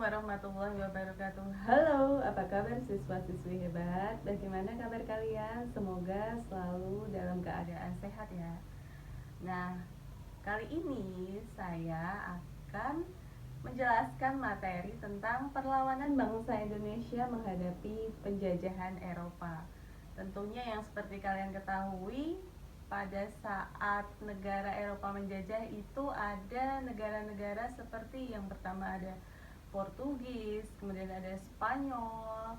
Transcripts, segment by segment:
warahmatullahi wabarakatuh. Halo, apa kabar siswa-siswi hebat? Bagaimana kabar kalian? Semoga selalu dalam keadaan sehat ya. Nah, kali ini saya akan menjelaskan materi tentang perlawanan bangsa Indonesia menghadapi penjajahan Eropa. Tentunya yang seperti kalian ketahui, pada saat negara Eropa menjajah itu ada negara-negara seperti yang pertama ada Portugis, kemudian ada Spanyol,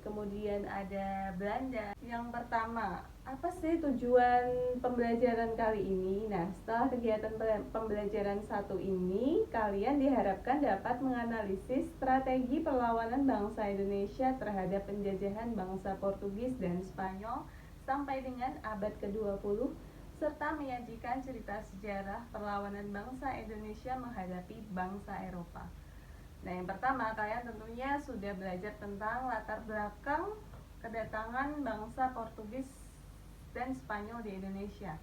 kemudian ada Belanda. Yang pertama, apa sih tujuan pembelajaran kali ini? Nah, setelah kegiatan pembelajaran satu ini, kalian diharapkan dapat menganalisis strategi perlawanan bangsa Indonesia terhadap penjajahan bangsa Portugis dan Spanyol sampai dengan abad ke-20, serta menyajikan cerita sejarah perlawanan bangsa Indonesia menghadapi bangsa Eropa. Nah, yang pertama, kalian tentunya sudah belajar tentang latar belakang kedatangan bangsa Portugis dan Spanyol di Indonesia.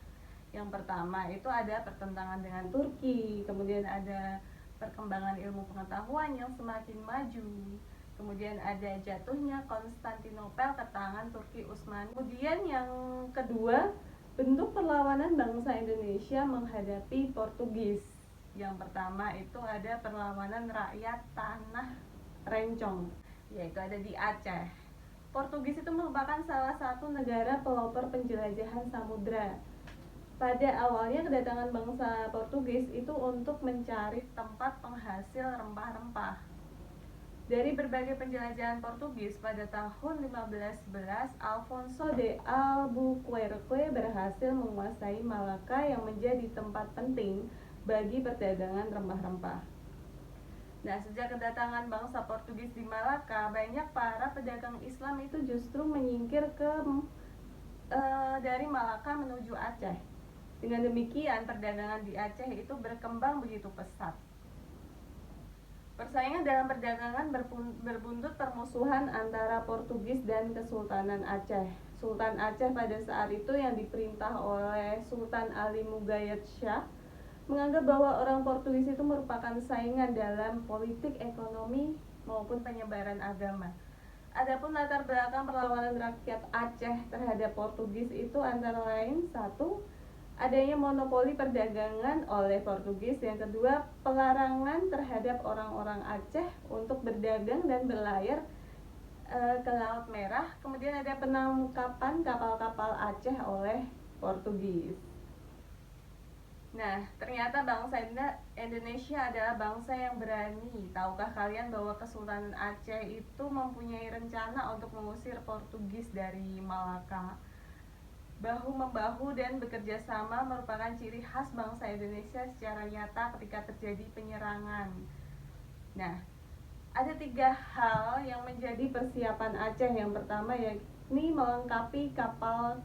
Yang pertama itu ada pertentangan dengan Turki, kemudian ada perkembangan ilmu pengetahuan yang semakin maju, kemudian ada jatuhnya Konstantinopel ke tangan Turki Utsmani. Kemudian yang kedua, bentuk perlawanan bangsa Indonesia menghadapi Portugis. Yang pertama itu ada perlawanan rakyat tanah Rencong, yaitu ada di Aceh. Portugis itu merupakan salah satu negara pelopor penjelajahan samudra. Pada awalnya kedatangan bangsa Portugis itu untuk mencari tempat penghasil rempah-rempah. Dari berbagai penjelajahan Portugis pada tahun 1511, Alfonso de Albuquerque berhasil menguasai Malaka yang menjadi tempat penting bagi perdagangan rempah-rempah. Nah, sejak kedatangan bangsa Portugis di Malaka, banyak para pedagang Islam itu justru menyingkir dari Malaka menuju Aceh. Dengan demikian, perdagangan di Aceh itu berkembang begitu pesat. Persaingan dalam perdagangan berbuntut permusuhan antara Portugis dan Kesultanan Aceh. Sultan Aceh pada saat itu yang diperintah oleh Sultan Ali Mugayyad Shah menganggap bahwa orang Portugis itu merupakan saingan dalam politik, ekonomi, maupun penyebaran agama. Adapun latar belakang perlawanan rakyat Aceh terhadap Portugis itu antara lain: satu, adanya monopoli perdagangan oleh Portugis; yang kedua, pelarangan terhadap orang-orang Aceh untuk berdagang dan berlayar ke Laut Merah; kemudian ada penangkapan kapal-kapal Aceh oleh Portugis. Nah, ternyata bangsa Indonesia adalah bangsa yang berani. Tahukah kalian bahwa Kesultanan Aceh itu mempunyai rencana untuk mengusir Portugis dari Malaka? Bahu-membahu dan bekerja sama merupakan ciri khas bangsa Indonesia secara nyata ketika terjadi penyerangan. Nah, ada 3 hal yang menjadi persiapan Aceh. Yang pertama yakni melengkapi kapal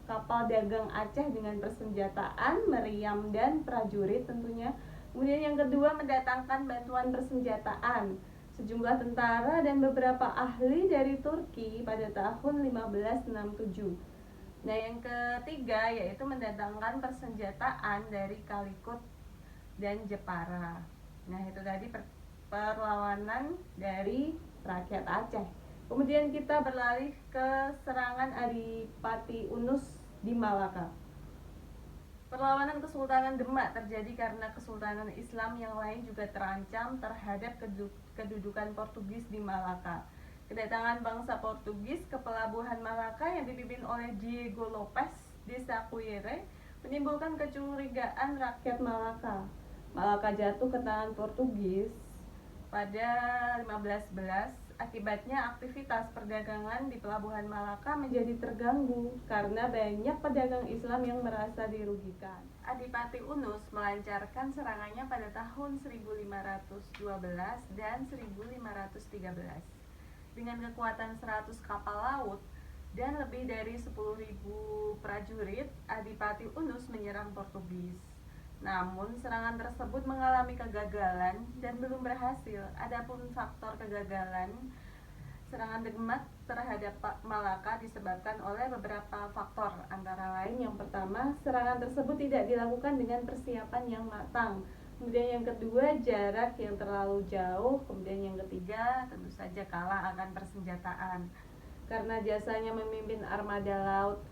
dagang Aceh dengan persenjataan, meriam, dan prajurit tentunya. Kemudian yang kedua, mendatangkan bantuan persenjataan, sejumlah tentara dan beberapa ahli dari Turki pada tahun 1567. Nah, yang ketiga yaitu mendatangkan persenjataan dari Kalikut dan Jepara. Nah, itu tadi perlawanan dari rakyat Aceh. Kemudian kita beralih ke serangan Adipati Unus di Malaka. Perlawanan Kesultanan Demak terjadi karena Kesultanan Islam yang lain juga terancam terhadap kedudukan Portugis di Malaka. Kedatangan bangsa Portugis ke pelabuhan Malaka yang dipimpin oleh Diego Lopes de Saqueire menimbulkan kecurigaan rakyat Malaka. Malaka jatuh ke tangan Portugis pada 1511. Akibatnya aktivitas perdagangan di pelabuhan Malaka menjadi terganggu karena banyak pedagang Islam yang merasa dirugikan. Adipati Unus melancarkan serangannya pada tahun 1512 dan 1513. Dengan kekuatan 100 kapal laut dan lebih dari 10.000 prajurit, Adipati Unus menyerang Portugis. Namun serangan tersebut mengalami kegagalan dan belum berhasil. Adapun faktor kegagalan serangan Demak terhadap Malaka disebabkan oleh beberapa faktor, antara lain yang pertama, serangan tersebut tidak dilakukan dengan persiapan yang matang. Kemudian yang kedua, jarak yang terlalu jauh. Kemudian yang ketiga, ketiga tentu saja kalah akan persenjataan. Karena jasanya memimpin armada laut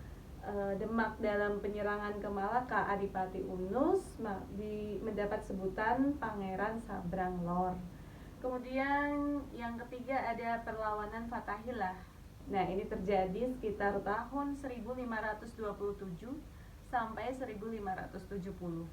Demak dalam penyerangan ke Malaka, Adipati Unus mendapat sebutan Pangeran Sabrang Lor. Kemudian yang ketiga ada perlawanan Fatahillah. Nah, ini terjadi sekitar tahun 1527 sampai 1570.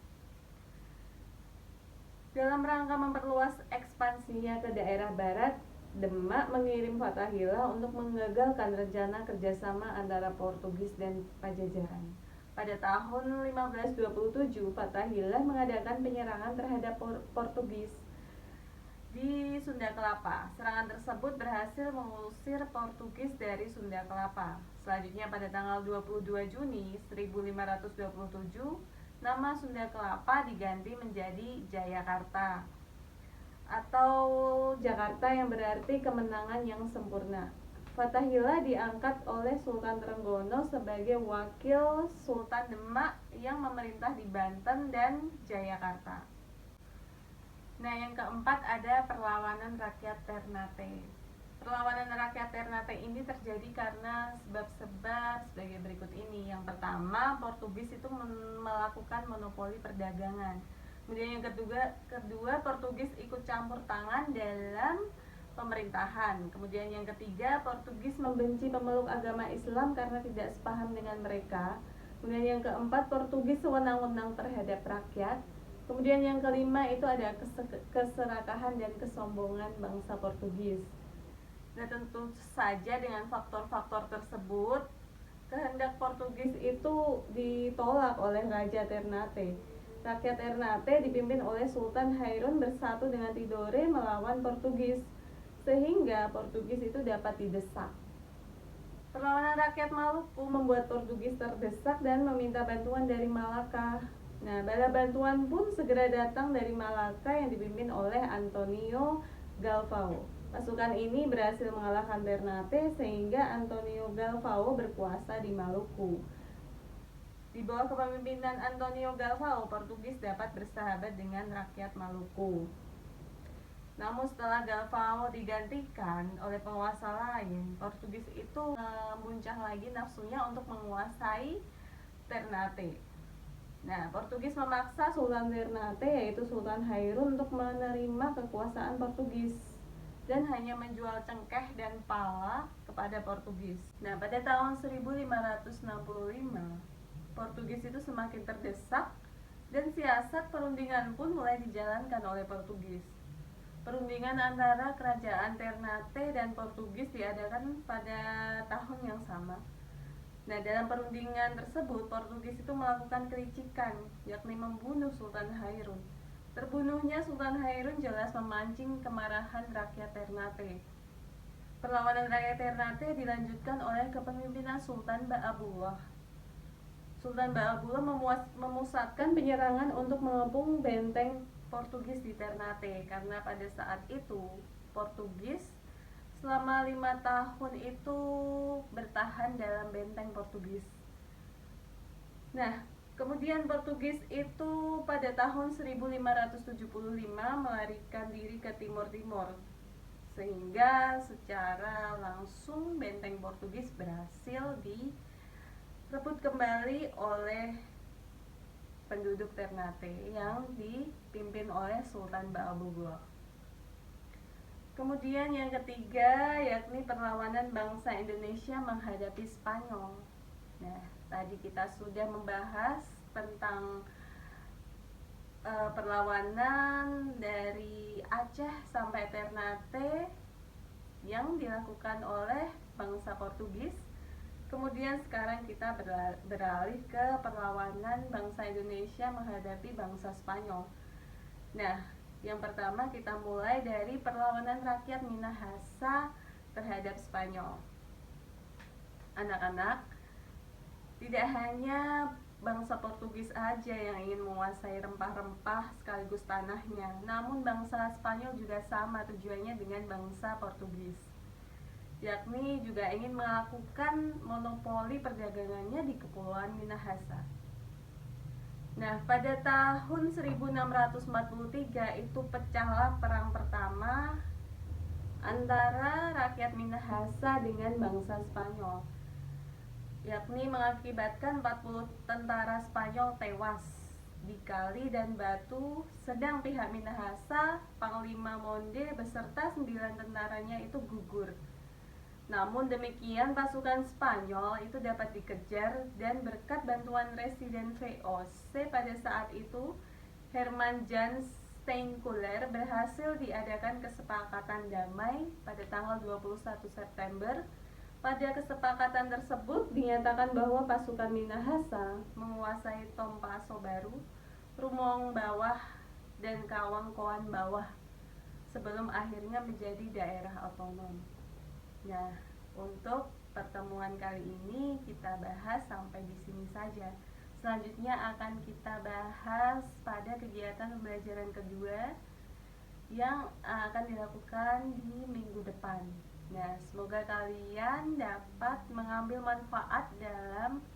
Dalam rangka memperluas ekspansinya ke daerah barat, Demak mengirim Fatahillah untuk menggagalkan rencana kerjasama antara Portugis dan Pajajaran. Pada tahun 1527, Fatahillah mengadakan penyerangan terhadap Portugis di Sunda Kelapa. Serangan tersebut berhasil mengusir Portugis dari Sunda Kelapa. Selanjutnya pada tanggal 22 Juni 1527, nama Sunda Kelapa diganti menjadi Jayakarta atau Jakarta yang berarti kemenangan yang sempurna. Fatahillah diangkat oleh Sultan Trenggono sebagai wakil Sultan Demak yang memerintah di Banten dan Jayakarta. Nah, yang keempat ada perlawanan rakyat Ternate. Perlawanan rakyat Ternate ini terjadi karena sebab-sebab sebagai berikut ini. Yang pertama, Portugis itu melakukan monopoli perdagangan. Kemudian yang kedua Portugis ikut campur tangan dalam pemerintahan. Kemudian yang ketiga, Portugis membenci pemeluk agama Islam karena tidak sepaham dengan mereka. Kemudian yang keempat, Portugis sewenang-wenang terhadap rakyat. Kemudian yang kelima itu ada keserakahan dan kesombongan bangsa Portugis. Nah, tentu saja dengan faktor-faktor tersebut, kehendak Portugis itu ditolak oleh Raja Ternate. Rakyat Ternate dipimpin oleh Sultan Hairun bersatu dengan Tidore melawan Portugis, sehingga Portugis itu dapat didesak. Perlawanan rakyat Maluku membuat Portugis terdesak dan meminta bantuan dari Malaka. Nah, bala bantuan pun segera datang dari Malaka yang dipimpin oleh Antonio Galvao. Pasukan ini berhasil mengalahkan Ternate sehingga Antonio Galvao berkuasa di Maluku. Di bawah kepemimpinan Antonio Galvao, Portugis dapat bersahabat dengan rakyat Maluku. Namun setelah Galvao digantikan oleh penguasa lain, Portugis itu muncul lagi nafsunya untuk menguasai Ternate. Nah, Portugis memaksa Sultan Ternate yaitu Sultan Hairun untuk menerima kekuasaan Portugis dan hanya menjual cengkeh dan pala kepada Portugis. Nah, pada tahun 1565, Portugis itu semakin terdesak dan siasat perundingan pun mulai dijalankan oleh Portugis. Perundingan antara kerajaan Ternate dan Portugis diadakan pada tahun yang sama. Nah, dalam perundingan tersebut, Portugis itu melakukan kelicikan, yakni membunuh Sultan Hairun. Terbunuhnya Sultan Hairun jelas memancing kemarahan rakyat Ternate. Perlawanan rakyat Ternate dilanjutkan oleh kepemimpinan Sultan Ba'abullah. Sultan Ba'abullah memusatkan penyerangan untuk mengepung benteng Portugis di Ternate, karena pada saat itu Portugis selama 5 tahun itu bertahan dalam benteng Portugis. Nah, kemudian Portugis itu pada tahun 1575 melarikan diri ke timur-timur, sehingga secara langsung benteng Portugis berhasil direbut kembali oleh penduduk Ternate yang dipimpin oleh Sultan Ba'abullah. Kemudian yang ketiga yakni perlawanan bangsa Indonesia menghadapi Spanyol. Nah, tadi kita sudah membahas tentang perlawanan dari Aceh sampai Ternate yang dilakukan oleh bangsa Portugis. Kemudian sekarang kita beralih ke perlawanan bangsa Indonesia menghadapi bangsa Spanyol. Nah, yang pertama kita mulai dari perlawanan rakyat Minahasa terhadap Spanyol. Anak-anak, tidak hanya bangsa Portugis aja yang ingin menguasai rempah-rempah sekaligus tanahnya, namun bangsa Spanyol juga sama tujuannya dengan bangsa Portugis, yakni juga ingin melakukan monopoli perdagangannya di Kepulauan Minahasa. Nah, pada tahun 1643 itu pecahlah perang pertama antara rakyat Minahasa dengan bangsa Spanyol, yakni mengakibatkan 40 tentara Spanyol tewas di Kali dan Batu, sedang pihak Minahasa, Panglima Monde beserta 9 tentaranya itu gugur. Namun demikian pasukan Spanyol itu dapat dikejar dan berkat bantuan Residen VOC pada saat itu, Herman Jan Steenkuller berhasil diadakan kesepakatan damai pada tanggal 21 September. Pada kesepakatan tersebut dinyatakan bahwa pasukan Minahasa menguasai Tompaso Baru, Rumong Bawah, dan Kawangkoan Bawah sebelum akhirnya menjadi daerah otonom. Nah, untuk pertemuan kali ini kita bahas sampai di sini saja. Selanjutnya akan kita bahas pada kegiatan pembelajaran kedua yang akan dilakukan di minggu depan. Nah, semoga kalian dapat mengambil manfaat dalam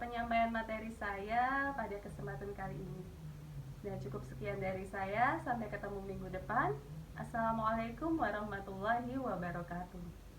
penyampaian materi saya pada kesempatan kali ini. Nah, cukup sekian dari saya. Sampai ketemu minggu depan. Assalamualaikum warahmatullahi wabarakatuh.